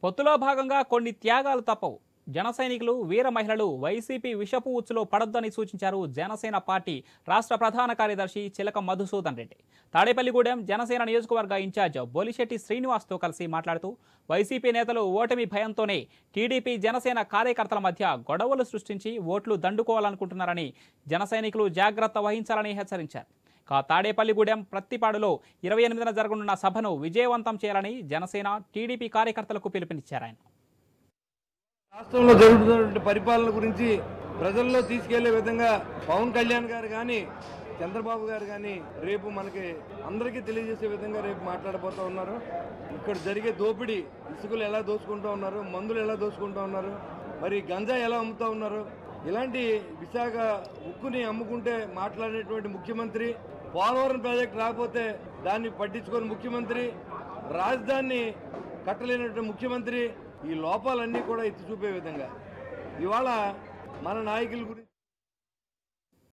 పొత్తులో భాగంగా కొన్ని త్యాగాలు తప్పవు. జన సైనికులు, వీర మహిళలు వైసీపీ విషపు ఉచ్చులో పడొద్దని సూచించారు జనసేన పార్టీ రాష్ట్ర ప్రధాన కార్యదర్శి చిలక మధుసూదన్ రెడ్డి. తాడేపల్లిగూడెం జనసేన నియోజకవర్గ ఇన్ఛార్జ్ బొలిశెట్టి శ్రీనివాస్తో కలిసి మాట్లాడుతూ వైసీపీ నేతలు ఓటమి భయంతోనే టీడీపీ జనసేన కార్యకర్తల మధ్య గొడవలు సృష్టించి ఓట్లు దండుకోవాలనుకుంటున్నారని జన సైనికులు జాగ్రత్త వహించాలని హెచ్చరించారు. తాడేపల్లిగూడెం ప్రత్తిపాడులో 28న జరగనున్న సభను విజయవంతం చేయాలని జనసేన, టీడీపీ కార్యకర్తలకు పిలుపునిచ్చారు. ఆయన రాష్ట్రంలో జరుగుతున్నటువంటి పరిపాలన గురించి ప్రజల్లో తీసుకెళ్లే విధంగా పవన్ కళ్యాణ్ గారు కానీ, చంద్రబాబు గారు కానీ రేపు మనకి అందరికీ తెలియజేసే విధంగా రేపు మాట్లాడబోతూ ఉన్నారు. ఇక్కడ జరిగే దోపిడీ, ఇసుకలు ఎలా దోచుకుంటూ ఉన్నారు, మందులు ఎలా దోచుకుంటూ ఉన్నారు, మరి గంజా ఎలా అమ్ముతూ ఉన్నారు, ఇలాంటి విశాఖ ఉక్కుని అమ్ముకుంటే మాట్లాడేటువంటి ముఖ్యమంత్రి, పోలవరం ప్రాజెక్టు రాకపోతే దాన్ని పట్టించుకొని ముఖ్యమంత్రి, రాజధానిని కట్టలేనటువంటి ముఖ్యమంత్రి, ఈ లోపాలన్నీ కూడా ఎత్తి చూపే విధంగా ఇవాళ మన నాయకుల గురించి